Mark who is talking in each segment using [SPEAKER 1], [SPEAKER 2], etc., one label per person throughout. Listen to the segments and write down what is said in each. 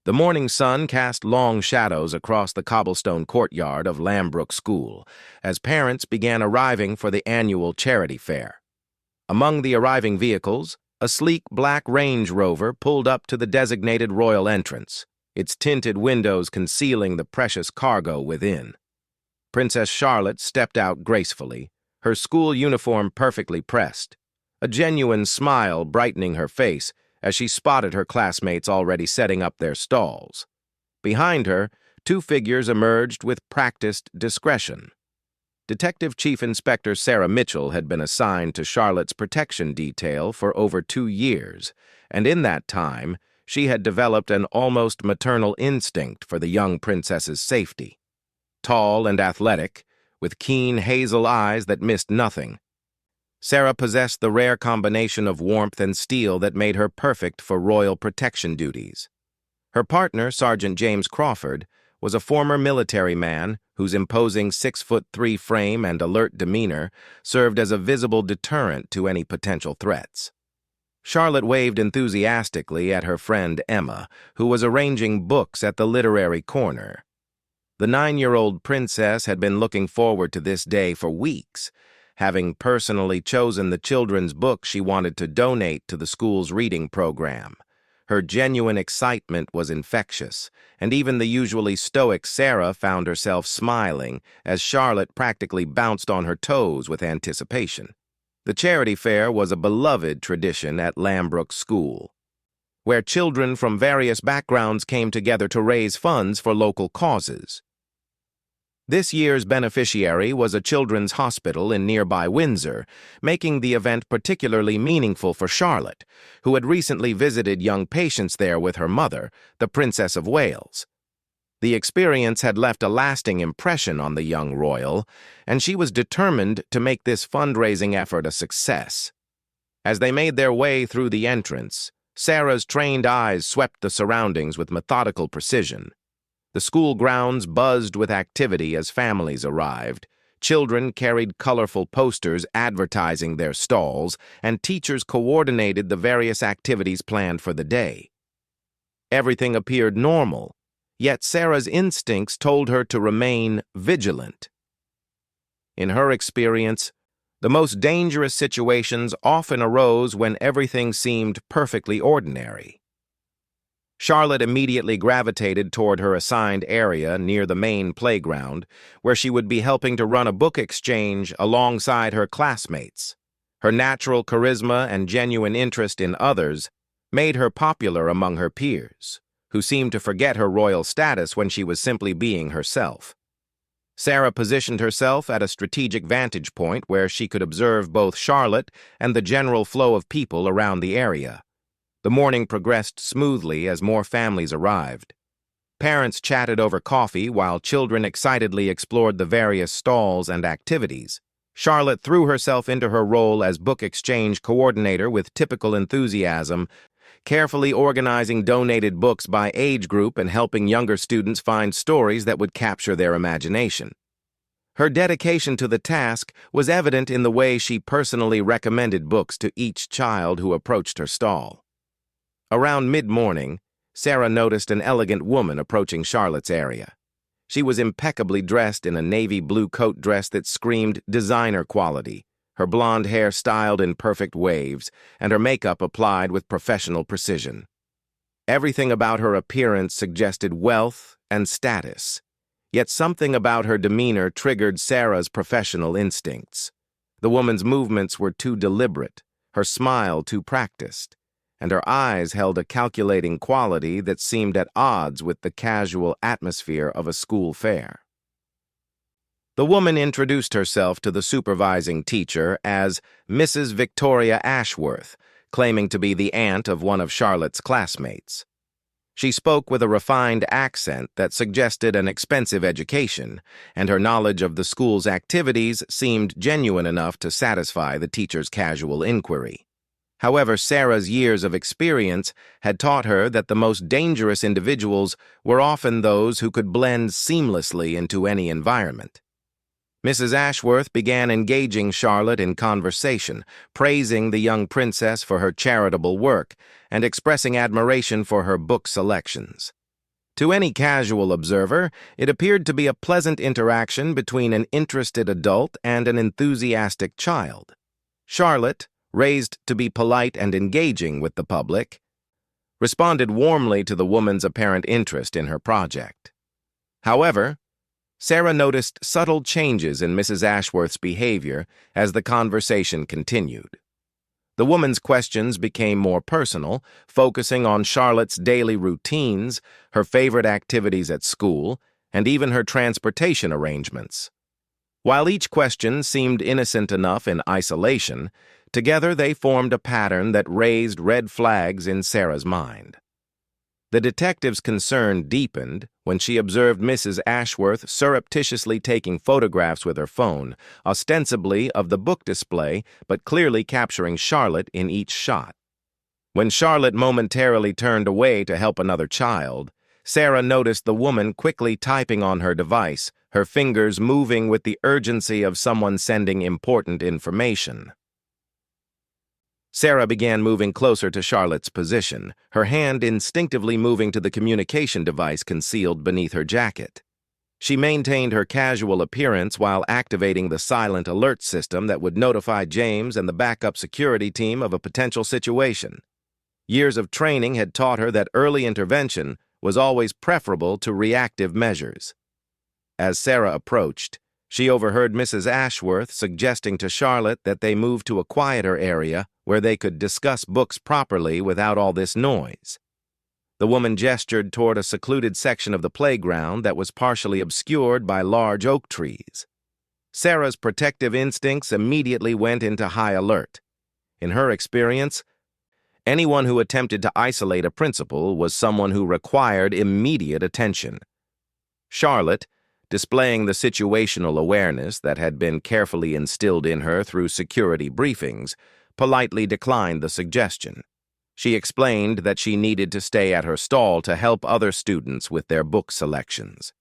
[SPEAKER 1] The morning sun cast long shadows across the cobblestone courtyard of Lambrook School as parents began arriving for the annual charity fair. Among the arriving vehicles, a sleek black Range Rover pulled up to the designated royal entrance, its tinted windows concealing the precious cargo within. Princess Charlotte stepped out gracefully, her school uniform perfectly pressed, a genuine smile brightening her face as she spotted her classmates already setting up their stalls. Behind her, two figures emerged with practiced discretion. Detective Chief Inspector Sarah Mitchell had been assigned to Charlotte's protection detail for over 2 years, and in that time, she had developed an almost maternal instinct for the young princess's safety. Tall and athletic, with keen hazel eyes that missed nothing, Sarah possessed the rare combination of warmth and steel that made her perfect for royal protection duties. Her partner, Sergeant James Crawford, was a former military man whose imposing 6'3" frame and alert demeanor served as a visible deterrent to any potential threats. Charlotte waved enthusiastically at her friend Emma, who was arranging books at the literary corner. The 9-year-old princess had been looking forward to this day for weeks, having personally chosen the children's book she wanted to donate to the school's reading program. Her genuine excitement was infectious, and even the usually stoic Sarah found herself smiling as Charlotte practically bounced on her toes with anticipation. The charity fair was a beloved tradition at Lambrook School, where children from various backgrounds came together to raise funds for local causes. This year's beneficiary was a children's hospital in nearby Windsor, making the event particularly meaningful for Charlotte, who had recently visited young patients there with her mother, the Princess of Wales. The experience had left a lasting impression on the young royal, and she was determined to make this fundraising effort a success. As they made their way through the entrance, Sarah's trained eyes swept the surroundings with methodical precision. The school grounds buzzed with activity as families arrived. Children carried colorful posters advertising their stalls, and teachers coordinated the various activities planned for the day. Everything appeared normal, yet Sarah's instincts told her to remain vigilant. In her experience, the most dangerous situations often arose when everything seemed perfectly ordinary. Charlotte immediately gravitated toward her assigned area near the main playground, where she would be helping to run a book exchange alongside her classmates. Her natural charisma and genuine interest in others made her popular among her peers, who seemed to forget her royal status when she was simply being herself. Sarah positioned herself at a strategic vantage point where she could observe both Charlotte and the general flow of people around the area. The morning progressed smoothly as more families arrived. Parents chatted over coffee while children excitedly explored the various stalls and activities. Charlotte threw herself into her role as book exchange coordinator with typical enthusiasm, carefully organizing donated books by age group and helping younger students find stories that would capture their imagination. Her dedication to the task was evident in the way she personally recommended books to each child who approached her stall. Around mid-morning, Sarah noticed an elegant woman approaching Charlotte's area. She was impeccably dressed in a navy blue coat dress that screamed designer quality, her blonde hair styled in perfect waves, and her makeup applied with professional precision. Everything about her appearance suggested wealth and status, yet something about her demeanor triggered Sarah's professional instincts. The woman's movements were too deliberate, her smile too practiced, and her eyes held a calculating quality that seemed at odds with the casual atmosphere of a school fair. The woman introduced herself to the supervising teacher as Mrs. Victoria Ashworth, claiming to be the aunt of one of Charlotte's classmates. She spoke with a refined accent that suggested an expensive education, and her knowledge of the school's activities seemed genuine enough to satisfy the teacher's casual inquiry. However, Sarah's years of experience had taught her that the most dangerous individuals were often those who could blend seamlessly into any environment. Mrs. Ashworth began engaging Charlotte in conversation, praising the young princess for her charitable work and expressing admiration for her book selections. To any casual observer, it appeared to be a pleasant interaction between an interested adult and an enthusiastic child. Charlotte, raised to be polite and engaging with the public, responded warmly to the woman's apparent interest in her project. However, Sarah noticed subtle changes in Mrs. Ashworth's behavior as the conversation continued. The woman's questions became more personal, focusing on Charlotte's daily routines, her favorite activities at school, and even her transportation arrangements. While each question seemed innocent enough in isolation, together they formed a pattern that raised red flags in Sarah's mind. The detective's concern deepened when she observed Mrs. Ashworth surreptitiously taking photographs with her phone, ostensibly of the book display, but clearly capturing Charlotte in each shot. When Charlotte momentarily turned away to help another child, Sarah noticed the woman quickly typing on her device, her fingers moving with the urgency of someone sending important information. Sarah began moving closer to Charlotte's position, her hand instinctively moving to the communication device concealed beneath her jacket. She maintained her casual appearance while activating the silent alert system that would notify James and the backup security team of a potential situation. Years of training had taught her that early intervention was always preferable to reactive measures. As Sarah approached, she overheard Mrs. Ashworth suggesting to Charlotte that they move to a quieter area where they could discuss books properly without all this noise. The woman gestured toward a secluded section of the playground that was partially obscured by large oak trees. Sarah's protective instincts immediately went into high alert. In her experience, anyone who attempted to isolate a principal was someone who required immediate attention. Charlotte, displaying the situational awareness that had been carefully instilled in her through security briefings, politely declined the suggestion. She explained that she needed to stay at her stall to help other students with their book selections.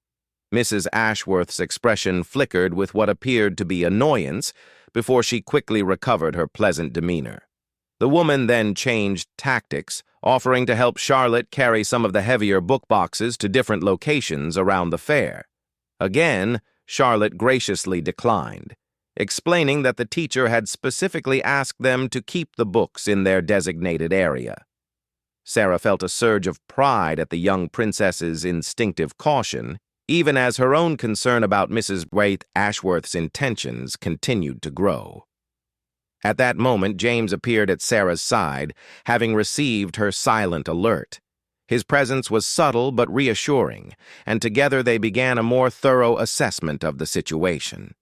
[SPEAKER 1] Mrs. Ashworth's expression flickered with what appeared to be annoyance before she quickly recovered her pleasant demeanor. The woman then changed tactics, offering to help Charlotte carry some of the heavier book boxes to different locations around the fair. Again, Charlotte graciously declined, explaining that the teacher had specifically asked them to keep the books in their designated area. Sarah felt a surge of pride at the young princess's instinctive caution, even as her own concern about Mrs. Ashworth's intentions continued to grow. At that moment, James appeared at Sarah's side, having received her silent alert. His presence was subtle but reassuring, and together they began a more thorough assessment of the situation.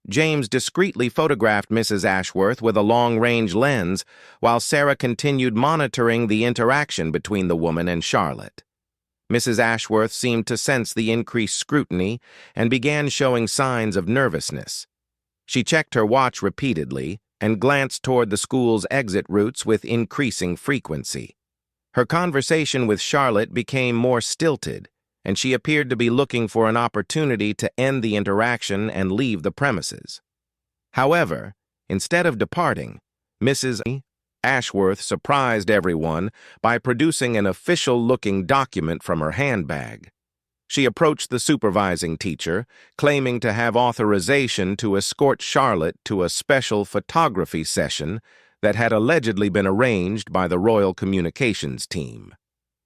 [SPEAKER 1] James discreetly photographed Mrs. Ashworth with a long-range lens, while Sarah continued monitoring the interaction between the woman and Charlotte. Mrs. Ashworth seemed to sense the increased scrutiny and began showing signs of nervousness. She checked her watch repeatedly and glanced toward the school's exit routes with increasing frequency. Her conversation with Charlotte became more stilted, and she appeared to be looking for an opportunity to end the interaction and leave the premises. However, instead of departing, Mrs. Ashworth surprised everyone by producing an official-looking document from her handbag. She approached the supervising teacher, claiming to have authorization to escort Charlotte to a special photography session that had allegedly been arranged by the Royal Communications team.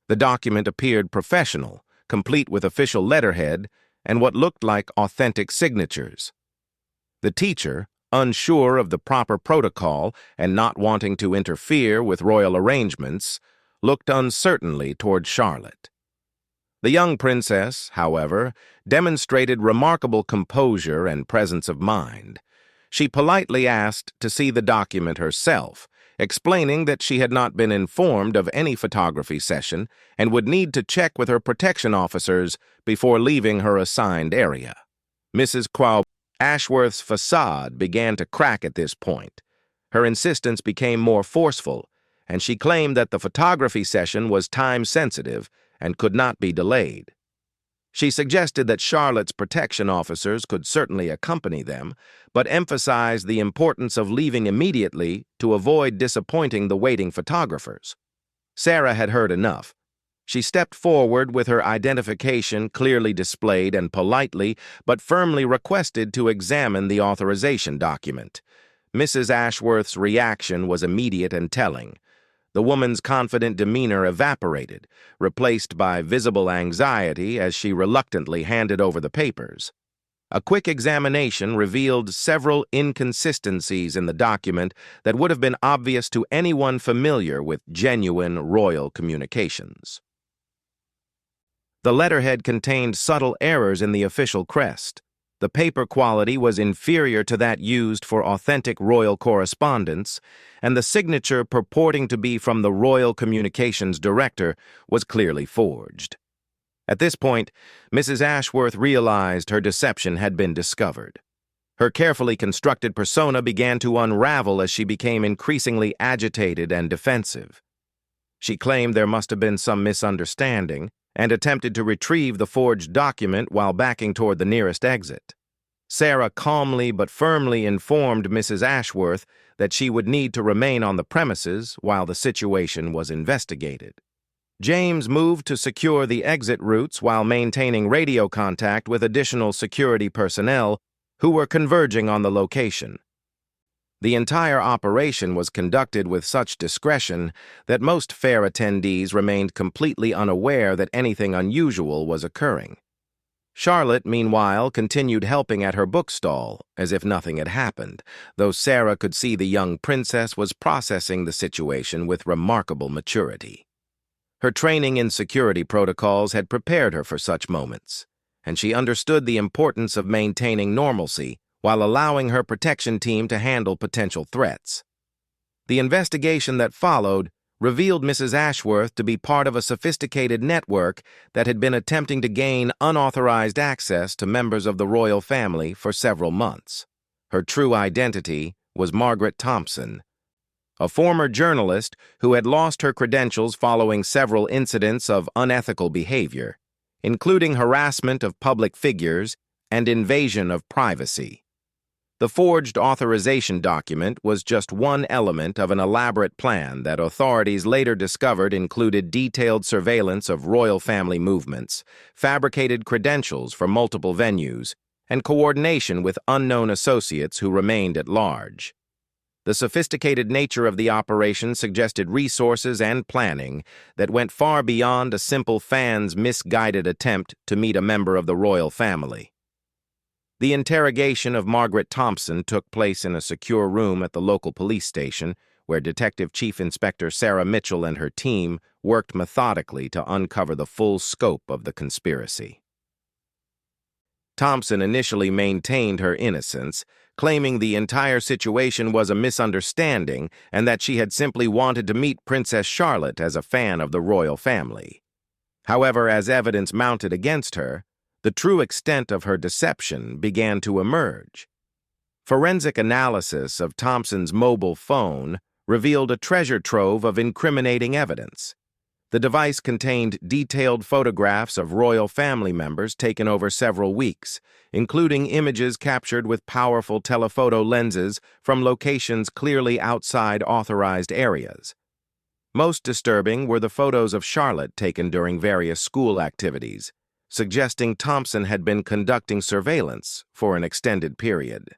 [SPEAKER 1] The document appeared professional, complete with official letterhead and what looked like authentic signatures. The teacher, unsure of the proper protocol and not wanting to interfere with royal arrangements, looked uncertainly toward Charlotte. The young princess, however, demonstrated remarkable composure and presence of mind. She politely asked to see the document herself, explaining that she had not been informed of any photography session and would need to check with her protection officers before leaving her assigned area. Mrs. Ashworth's facade began to crack at this point. Her insistence became more forceful, and she claimed that the photography session was time-sensitive and could not be delayed. She suggested that Charlotte's protection officers could certainly accompany them, but emphasized the importance of leaving immediately to avoid disappointing the waiting photographers. Sarah had heard enough. She stepped forward with her identification clearly displayed and politely but firmly requested to examine the authorization document. Mrs. Ashworth's reaction was immediate and telling. The woman's confident demeanor evaporated, replaced by visible anxiety as she reluctantly handed over the papers. A quick examination revealed several inconsistencies in the document that would have been obvious to anyone familiar with genuine royal communications. The letterhead contained subtle errors in the official crest. The paper quality was inferior to that used for authentic royal correspondence, and the signature purporting to be from the Royal Communications Director was clearly forged. At this point, Mrs. Ashworth realized her deception had been discovered. Her carefully constructed persona began to unravel as she became increasingly agitated and defensive. She claimed there must have been some misunderstanding, and attempted to retrieve the forged document while backing toward the nearest exit. Sarah calmly but firmly informed Mrs. Ashworth that she would need to remain on the premises while the situation was investigated. James moved to secure the exit routes while maintaining radio contact with additional security personnel who were converging on the location. The entire operation was conducted with such discretion that most fair attendees remained completely unaware that anything unusual was occurring. Charlotte, meanwhile, continued helping at her bookstall, as if nothing had happened, though Sarah could see the young princess was processing the situation with remarkable maturity. Her training in security protocols had prepared her for such moments, and she understood the importance of maintaining normalcy while allowing her protection team to handle potential threats. The investigation that followed revealed Mrs. Ashworth to be part of a sophisticated network that had been attempting to gain unauthorized access to members of the royal family for several months. Her true identity was Margaret Thompson, a former journalist who had lost her credentials following several incidents of unethical behavior, including harassment of public figures and invasion of privacy. The forged authorization document was just one element of an elaborate plan that authorities later discovered included detailed surveillance of royal family movements, fabricated credentials for multiple venues, and coordination with unknown associates who remained at large. The sophisticated nature of the operation suggested resources and planning that went far beyond a simple fan's misguided attempt to meet a member of the royal family. The interrogation of Margaret Thompson took place in a secure room at the local police station, where Detective Chief Inspector Sarah Mitchell and her team worked methodically to uncover the full scope of the conspiracy. Thompson initially maintained her innocence, claiming the entire situation was a misunderstanding and that she had simply wanted to meet Princess Charlotte as a fan of the royal family. However, as evidence mounted against her, the true extent of her deception began to emerge. Forensic analysis of Thompson's mobile phone revealed a treasure trove of incriminating evidence. The device contained detailed photographs of royal family members taken over several weeks, including images captured with powerful telephoto lenses from locations clearly outside authorized areas. Most disturbing were the photos of Charlotte taken during various school activities, suggesting Thompson had been conducting surveillance for an extended period.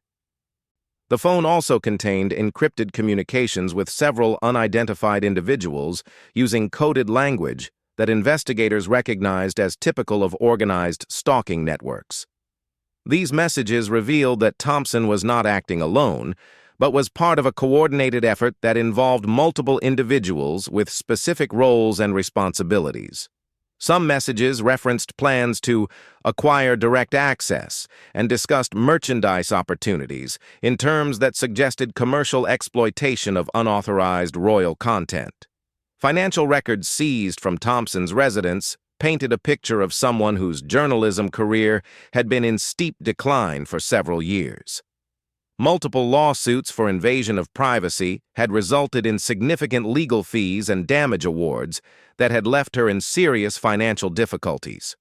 [SPEAKER 1] The phone also contained encrypted communications with several unidentified individuals using coded language that investigators recognized as typical of organized stalking networks. These messages revealed that Thompson was not acting alone, but was part of a coordinated effort that involved multiple individuals with specific roles and responsibilities. Some messages referenced plans to acquire direct access and discussed merchandise opportunities in terms that suggested commercial exploitation of unauthorized royal content. Financial records seized from Thompson's residence painted a picture of someone whose journalism career had been in steep decline for several years. Multiple lawsuits for invasion of privacy had resulted in significant legal fees and damage awards that had left her in serious financial difficulties.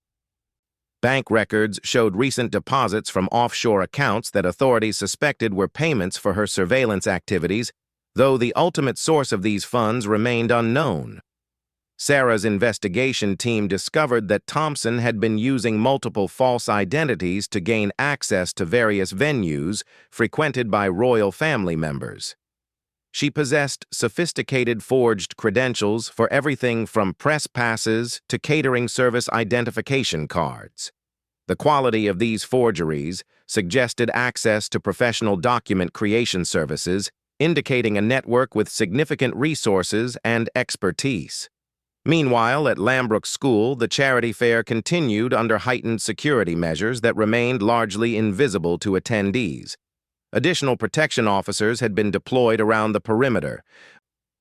[SPEAKER 1] Bank records showed recent deposits from offshore accounts that authorities suspected were payments for her surveillance activities, though the ultimate source of these funds remained unknown. Sarah's investigation team discovered that Thompson had been using multiple false identities to gain access to various venues frequented by royal family members. She possessed sophisticated forged credentials for everything from press passes to catering service identification cards. The quality of these forgeries suggested access to professional document creation services, indicating a network with significant resources and expertise. Meanwhile, at Lambrook School, the charity fair continued under heightened security measures that remained largely invisible to attendees. Additional protection officers had been deployed around the perimeter,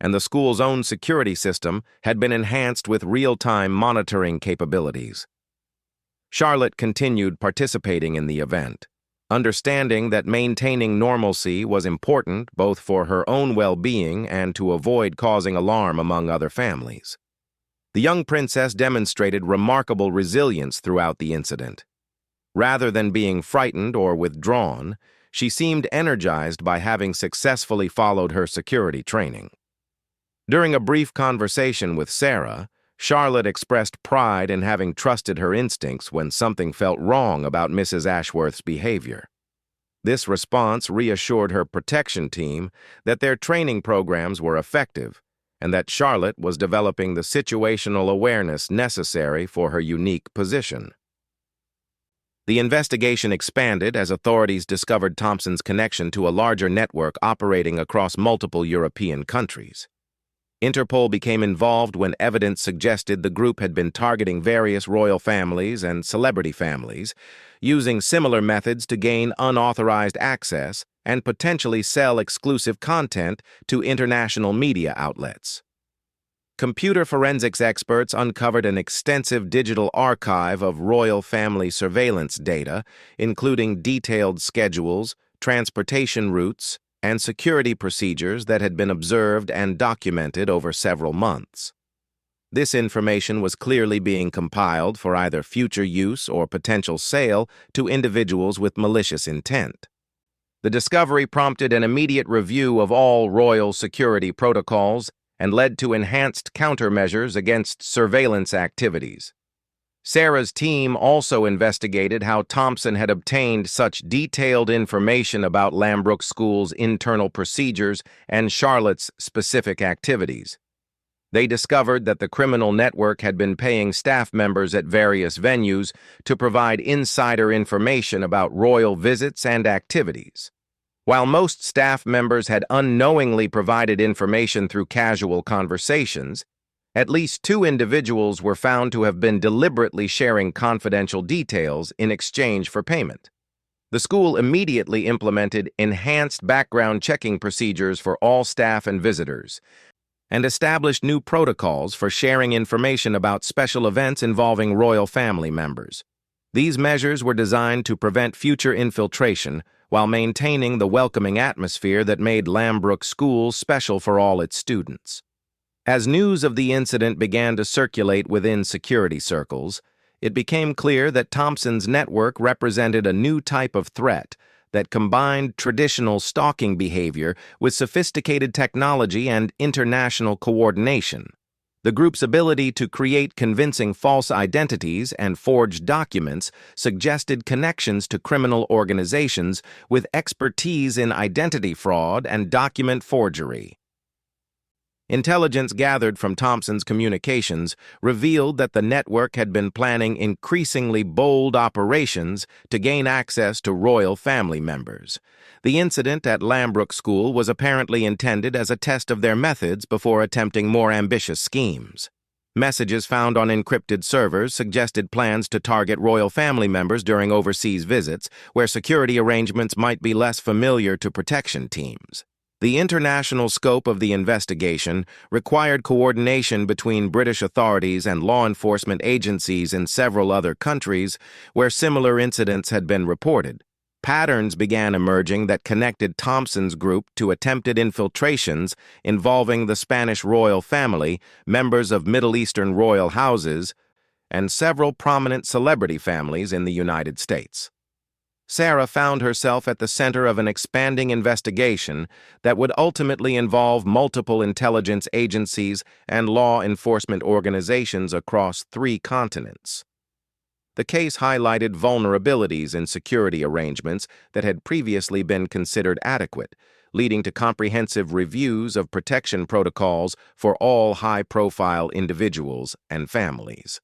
[SPEAKER 1] and the school's own security system had been enhanced with real-time monitoring capabilities. Charlotte continued participating in the event, understanding that maintaining normalcy was important both for her own well-being and to avoid causing alarm among other families. The young princess demonstrated remarkable resilience throughout the incident. Rather than being frightened or withdrawn, she seemed energized by having successfully followed her security training. During a brief conversation with Sarah, Charlotte expressed pride in having trusted her instincts when something felt wrong about Mrs. Ashworth's behavior. This response reassured her protection team that their training programs were effective and that Charlotte was developing the situational awareness necessary for her unique position. The investigation expanded as authorities discovered Thompson's connection to a larger network operating across multiple European countries. Interpol became involved when evidence suggested the group had been targeting various royal families and celebrity families, using similar methods to gain unauthorized access and potentially sell exclusive content to international media outlets. Computer forensics experts uncovered an extensive digital archive of royal family surveillance data, including detailed schedules, transportation routes, and security procedures that had been observed and documented over several months. This information was clearly being compiled for either future use or potential sale to individuals with malicious intent. The discovery prompted an immediate review of all royal security protocols and led to enhanced countermeasures against surveillance activities. Sarah's team also investigated how Thompson had obtained such detailed information about Lambrook School's internal procedures and Charlotte's specific activities. They discovered that the criminal network had been paying staff members at various venues to provide insider information about royal visits and activities. While most staff members had unknowingly provided information through casual conversations, at least 2 individuals were found to have been deliberately sharing confidential details in exchange for payment. The school immediately implemented enhanced background checking procedures for all staff and visitors, and established new protocols for sharing information about special events involving royal family members. These measures were designed to prevent future infiltration while maintaining the welcoming atmosphere that made Lambrook School special for all its students. As news of the incident began to circulate within security circles, it became clear that Thompson's network represented a new type of threat that combined traditional stalking behavior with sophisticated technology and international coordination. The group's ability to create convincing false identities and forged documents suggested connections to criminal organizations with expertise in identity fraud and document forgery. Intelligence gathered from Thompson's communications revealed that the network had been planning increasingly bold operations to gain access to royal family members. The incident at Lambrook School was apparently intended as a test of their methods before attempting more ambitious schemes. Messages found on encrypted servers suggested plans to target royal family members during overseas visits, where security arrangements might be less familiar to protection teams. The international scope of the investigation required coordination between British authorities and law enforcement agencies in several other countries where similar incidents had been reported. Patterns began emerging that connected Thompson's group to attempted infiltrations involving the Spanish royal family, members of Middle Eastern royal houses, and several prominent celebrity families in the United States. Sarah found herself at the center of an expanding investigation that would ultimately involve multiple intelligence agencies and law enforcement organizations across 3 continents. The case highlighted vulnerabilities in security arrangements that had previously been considered adequate, leading to comprehensive reviews of protection protocols for all high-profile individuals and families.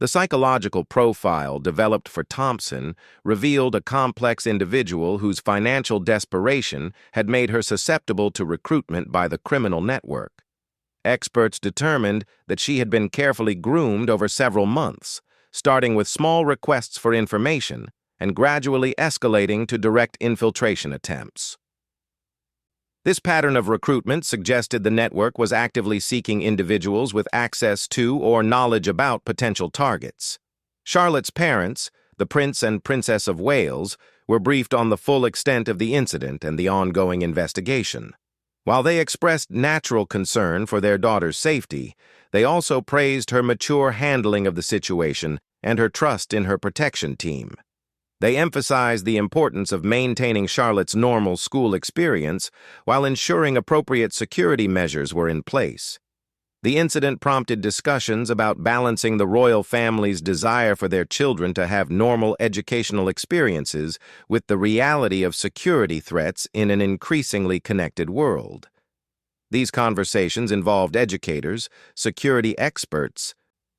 [SPEAKER 1] The psychological profile developed for Thompson revealed a complex individual whose financial desperation had made her susceptible to recruitment by the criminal network. Experts determined that she had been carefully groomed over several months, starting with small requests for information and gradually escalating to direct infiltration attempts. This pattern of recruitment suggested the network was actively seeking individuals with access to or knowledge about potential targets. Charlotte's parents, the Prince and Princess of Wales, were briefed on the full extent of the incident and the ongoing investigation. While they expressed natural concern for their daughter's safety, they also praised her mature handling of the situation and her trust in her protection team. They emphasized the importance of maintaining Charlotte's normal school experience while ensuring appropriate security measures were in place. The incident prompted discussions about balancing the royal family's desire for their children to have normal educational experiences with the reality of security threats in an increasingly connected world. These conversations involved educators, security experts,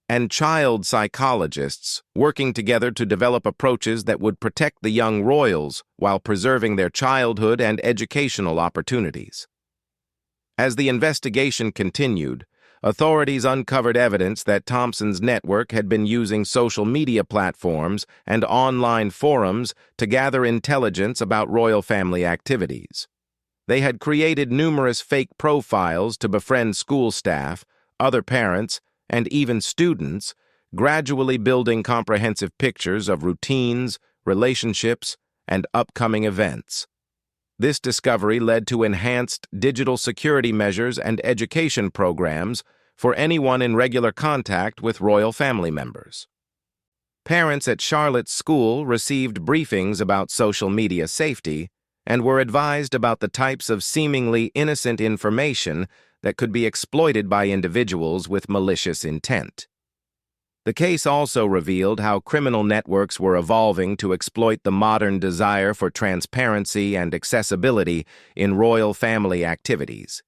[SPEAKER 1] and child psychologists working together to develop approaches that would protect the young royals while preserving their childhood and educational opportunities. As the investigation continued, authorities uncovered evidence that Thompson's network had been using social media platforms and online forums to gather intelligence about royal family activities. They had created numerous fake profiles to befriend school staff, other parents, and even students, gradually building comprehensive pictures of routines, relationships, and upcoming events. This discovery led to enhanced digital security measures and education programs for anyone in regular contact with royal family members. Parents at Charlotte's school received briefings about social media safety and were advised about the types of seemingly innocent information that could be exploited by individuals with malicious intent. The case also revealed how criminal networks were evolving to exploit the modern desire for transparency and accessibility in royal family activities.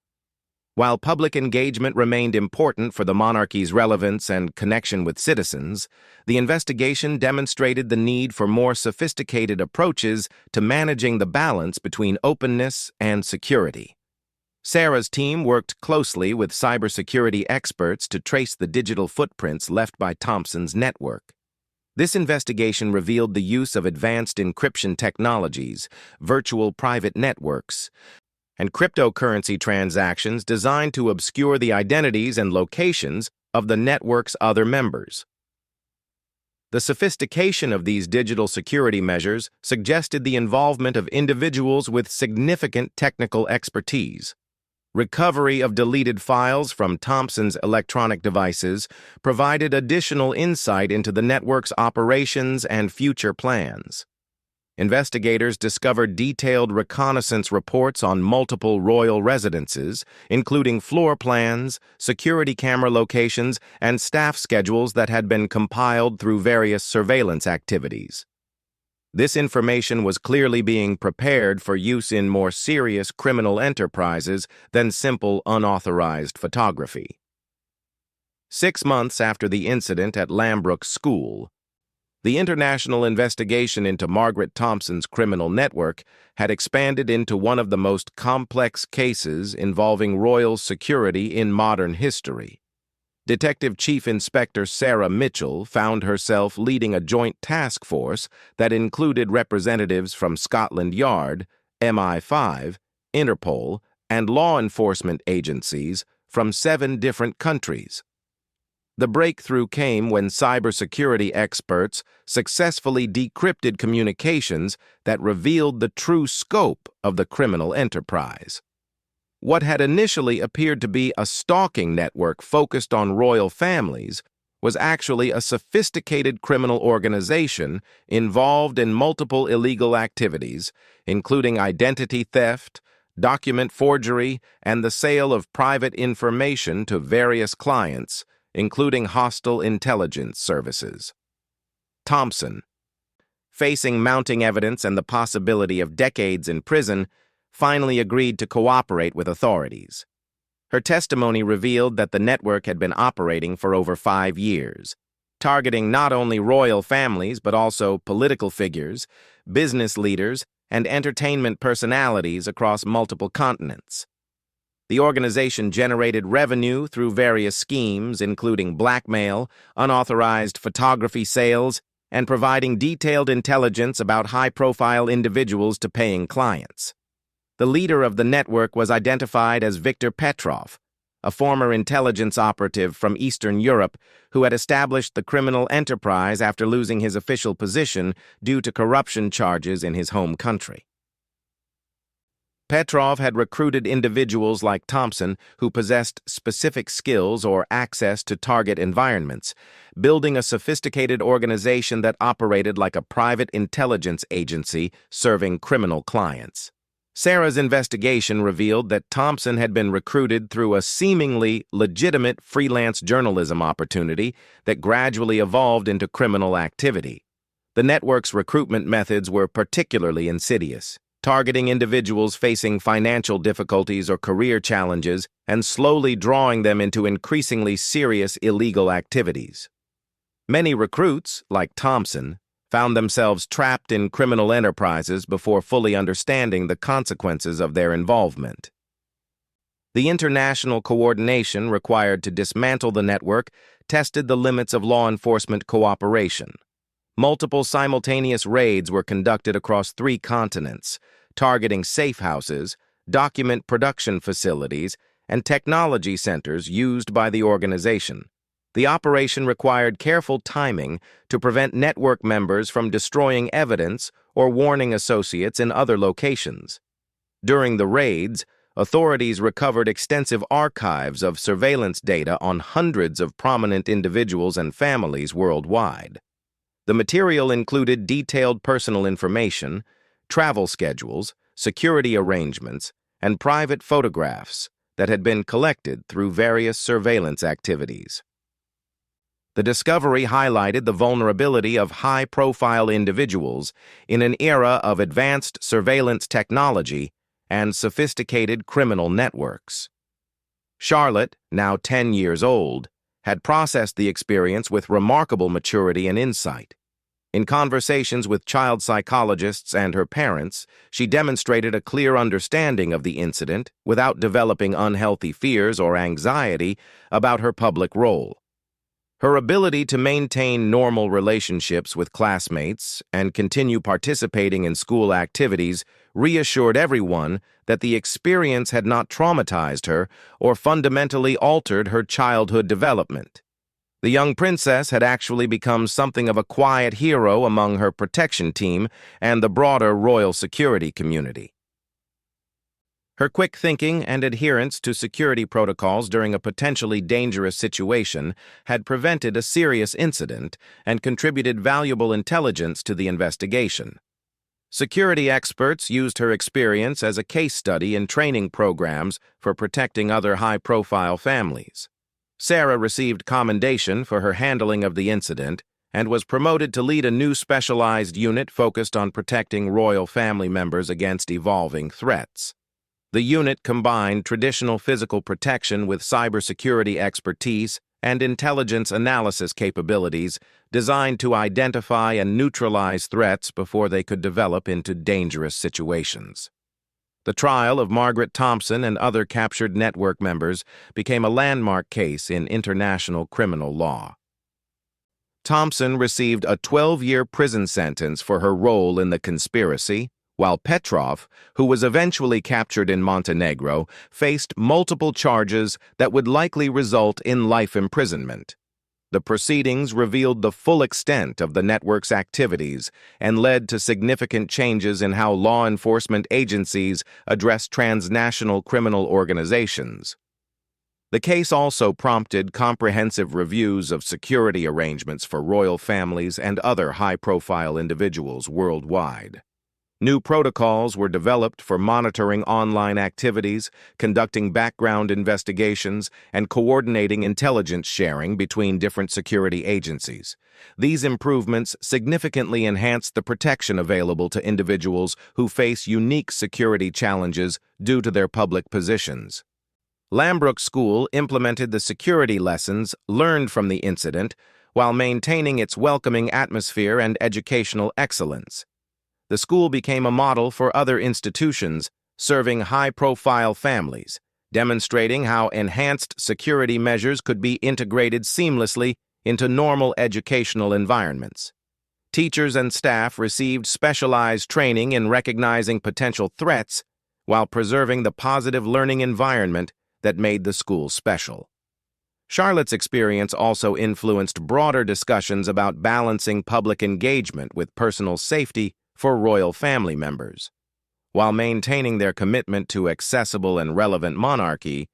[SPEAKER 1] While public engagement remained important for the monarchy's relevance and connection with citizens, the investigation demonstrated the need for more sophisticated approaches to managing the balance between openness and security. Sarah's team worked closely with cybersecurity experts to trace the digital footprints left by Thompson's network. This investigation revealed the use of advanced encryption technologies, virtual private networks, and cryptocurrency transactions designed to obscure the identities and locations of the network's other members. The sophistication of these digital security measures suggested the involvement of individuals with significant technical expertise. Recovery of deleted files from Thompson's electronic devices provided additional insight into the network's operations and future plans. Investigators discovered detailed reconnaissance reports on multiple royal residences, including floor plans, security camera locations, and staff schedules that had been compiled through various surveillance activities. This information was clearly being prepared for use in more serious criminal enterprises than simple unauthorized photography. 6 months after the incident at Lambrook School, the international investigation into Margaret Thompson's criminal network had expanded into one of the most complex cases involving royal security in modern history. Detective Chief Inspector Sarah Mitchell found herself leading a joint task force that included representatives from Scotland Yard, MI5, Interpol, and law enforcement agencies from 7 different countries. The breakthrough came when cybersecurity experts successfully decrypted communications that revealed the true scope of the criminal enterprise. What had initially appeared to be a stalking network focused on royal families was actually a sophisticated criminal organization involved in multiple illegal activities, including identity theft, document forgery, and the sale of private information to various clients, including hostile intelligence services. Thompson, facing mounting evidence and the possibility of decades in prison, finally agreed to cooperate with authorities. Her testimony revealed that the network had been operating for over 5 years, targeting not only royal families but also political figures, business leaders, and entertainment personalities across multiple continents. The organization generated revenue through various schemes, including blackmail, unauthorized photography sales, and providing detailed intelligence about high-profile individuals to paying clients. The leader of the network was identified as Viktor Petrov, a former intelligence operative from Eastern Europe who had established the criminal enterprise after losing his official position due to corruption charges in his home country. Petrov had recruited individuals like Thompson who possessed specific skills or access to target environments, building a sophisticated organization that operated like a private intelligence agency serving criminal clients. Sarah's investigation revealed that Thompson had been recruited through a seemingly legitimate freelance journalism opportunity that gradually evolved into criminal activity. The network's recruitment methods were particularly insidious, targeting individuals facing financial difficulties or career challenges and slowly drawing them into increasingly serious illegal activities. Many recruits, like Thompson, found themselves trapped in criminal enterprises before fully understanding the consequences of their involvement. The international coordination required to dismantle the network tested the limits of law enforcement cooperation. Multiple simultaneous raids were conducted across 3 continents, targeting safe houses, document production facilities, and technology centers used by the organization. The operation required careful timing to prevent network members from destroying evidence or warning associates in other locations. During the raids, authorities recovered extensive archives of surveillance data on hundreds of prominent individuals and families worldwide. The material included detailed personal information, travel schedules, security arrangements, and private photographs that had been collected through various surveillance activities. The discovery highlighted the vulnerability of high-profile individuals in an era of advanced surveillance technology and sophisticated criminal networks. Charlotte, now 10 years old, had processed the experience with remarkable maturity and insight. In conversations with child psychologists and her parents, she demonstrated a clear understanding of the incident without developing unhealthy fears or anxiety about her public role. Her ability to maintain normal relationships with classmates and continue participating in school activities reassured everyone that the experience had not traumatized her or fundamentally altered her childhood development. The young princess had actually become something of a quiet hero among her protection team and the broader royal security community. Her quick thinking and adherence to security protocols during a potentially dangerous situation had prevented a serious incident and contributed valuable intelligence to the investigation. Security experts used her experience as a case study in training programs for protecting other high-profile families. Sarah received commendation for her handling of the incident and was promoted to lead a new specialized unit focused on protecting royal family members against evolving threats. The unit combined traditional physical protection with cybersecurity expertise and intelligence analysis capabilities designed to identify and neutralize threats before they could develop into dangerous situations. The trial of Margaret Thompson and other captured network members became a landmark case in international criminal law. Thompson received a 12-year prison sentence for her role in the conspiracy, while Petrov, who was eventually captured in Montenegro, faced multiple charges that would likely result in life imprisonment. The proceedings revealed the full extent of the network's activities and led to significant changes in how law enforcement agencies address transnational criminal organizations. The case also prompted comprehensive reviews of security arrangements for royal families and other high-profile individuals worldwide. New protocols were developed for monitoring online activities, conducting background investigations, and coordinating intelligence sharing between different security agencies. These improvements significantly enhanced the protection available to individuals who face unique security challenges due to their public positions. Lambrook School implemented the security lessons learned from the incident while maintaining its welcoming atmosphere and educational excellence. The school became a model for other institutions serving high-profile families, demonstrating how enhanced security measures could be integrated seamlessly into normal educational environments. Teachers and staff received specialized training in recognizing potential threats while preserving the positive learning environment that made the school special. Charlotte's experience also influenced broader discussions about balancing public engagement with personal safety for royal family members. While maintaining their commitment to accessible and relevant monarchy,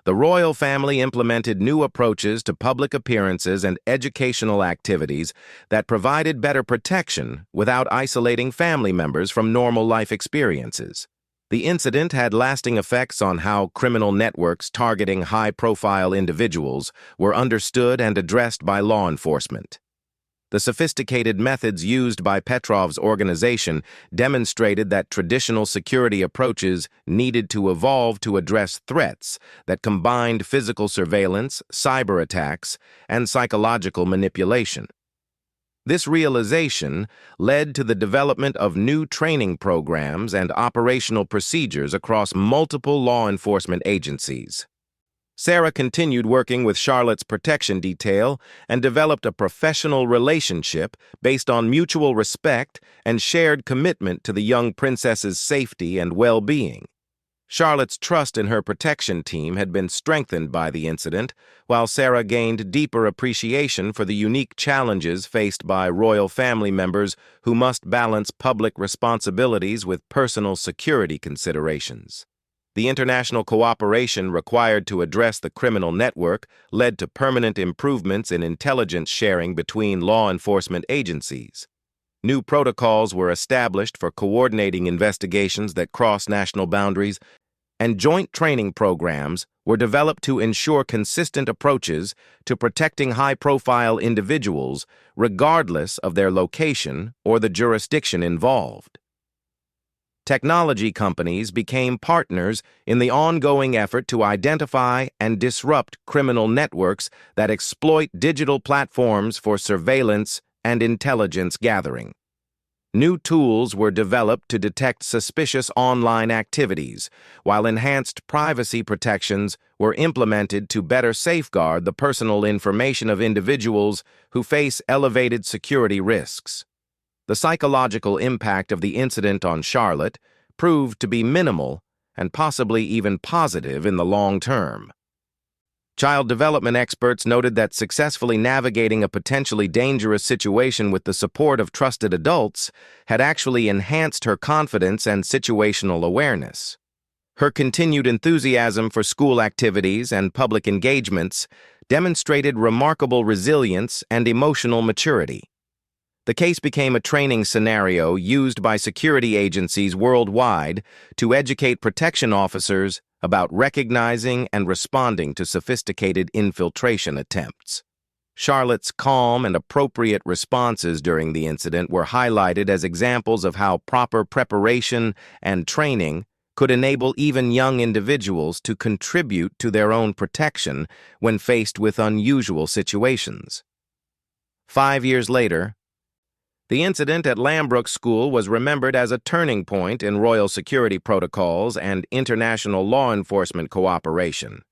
[SPEAKER 1] the royal family implemented new approaches to public appearances and educational activities that provided better protection without isolating family members from normal life experiences. The incident had lasting effects on how criminal networks targeting high-profile individuals were understood and addressed by law enforcement. The sophisticated methods used by Petrov's organization demonstrated that traditional security approaches needed to evolve to address threats that combined physical surveillance, cyber attacks, and psychological manipulation. This realization led to the development of new training programs and operational procedures across multiple law enforcement agencies. Sarah continued working with Charlotte's protection detail and developed a professional relationship based on mutual respect and shared commitment to the young princess's safety and well-being. Charlotte's trust in her protection team had been strengthened by the incident, while Sarah gained deeper appreciation for the unique challenges faced by royal family members who must balance public responsibilities with personal security considerations. The international cooperation required to address the criminal network led to permanent improvements in intelligence sharing between law enforcement agencies. New protocols were established for coordinating investigations that cross national boundaries, and joint training programs were developed to ensure consistent approaches to protecting high-profile individuals regardless of their location or the jurisdiction involved. Technology companies became partners in the ongoing effort to identify and disrupt criminal networks that exploit digital platforms for surveillance and intelligence gathering. New tools were developed to detect suspicious online activities, while enhanced privacy protections were implemented to better safeguard the personal information of individuals who face elevated security risks. The psychological impact of the incident on Charlotte proved to be minimal and possibly even positive in the long term. Child development experts noted that successfully navigating a potentially dangerous situation with the support of trusted adults had actually enhanced her confidence and situational awareness. Her continued enthusiasm for school activities and public engagements demonstrated remarkable resilience and emotional maturity. The case became a training scenario used by security agencies worldwide to educate protection officers about recognizing and responding to sophisticated infiltration attempts. Charlotte's calm and appropriate responses during the incident were highlighted as examples of how proper preparation and training could enable even young individuals to contribute to their own protection when faced with unusual situations. 5 years later, the incident at Lambrook School was remembered as a turning point in royal security protocols and international law enforcement cooperation.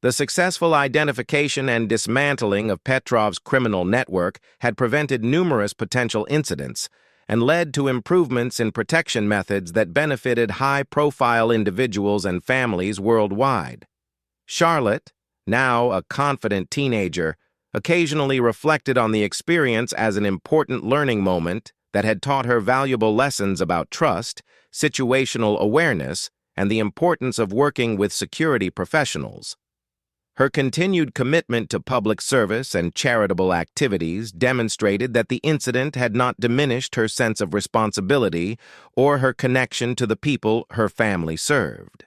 [SPEAKER 1] The successful identification and dismantling of Petrov's criminal network had prevented numerous potential incidents and led to improvements in protection methods that benefited high-profile individuals and families worldwide. Charlotte, now a confident teenager, occasionally reflected on the experience as an important learning moment that had taught her valuable lessons about trust, situational awareness, and the importance of working with security professionals. Her continued commitment to public service and charitable activities demonstrated that the incident had not diminished her sense of responsibility or her connection to the people her family served.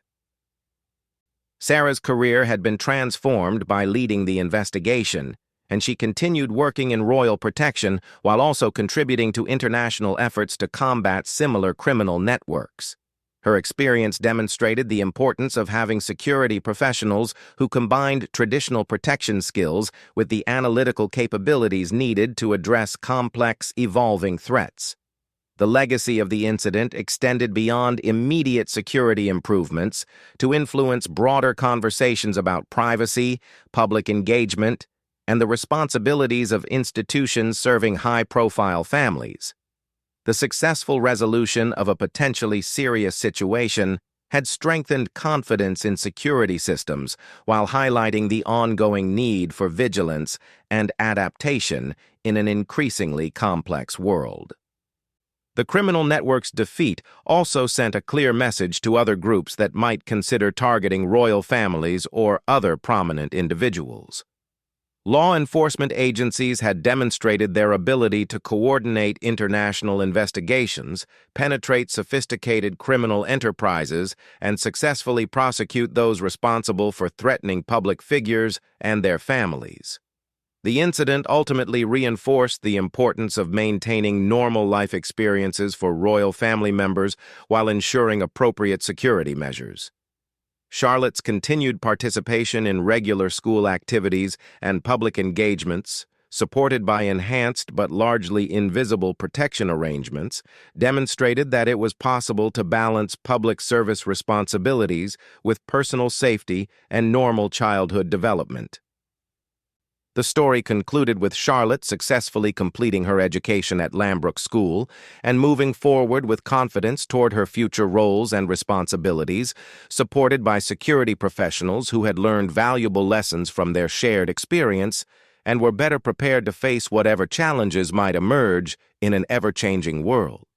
[SPEAKER 1] Sarah's career had been transformed by leading the investigation, and she continued working in royal protection while also contributing to international efforts to combat similar criminal networks. Her experience demonstrated the importance of having security professionals who combined traditional protection skills with the analytical capabilities needed to address complex, evolving threats. The legacy of the incident extended beyond immediate security improvements to influence broader conversations about privacy, public engagement, and the responsibilities of institutions serving high-profile families. The successful resolution of a potentially serious situation had strengthened confidence in security systems while highlighting the ongoing need for vigilance and adaptation in an increasingly complex world. The criminal network's defeat also sent a clear message to other groups that might consider targeting royal families or other prominent individuals. Law enforcement agencies had demonstrated their ability to coordinate international investigations, penetrate sophisticated criminal enterprises, and successfully prosecute those responsible for threatening public figures and their families. The incident ultimately reinforced the importance of maintaining normal life experiences for royal family members while ensuring appropriate security measures. Charlotte's continued participation in regular school activities and public engagements, supported by enhanced but largely invisible protection arrangements, demonstrated that it was possible to balance public service responsibilities with personal safety and normal childhood development. The story concluded with Charlotte successfully completing her education at Lambrook School and moving forward with confidence toward her future roles and responsibilities, supported by security professionals who had learned valuable lessons from their shared experience and were better prepared to face whatever challenges might emerge in an ever-changing world.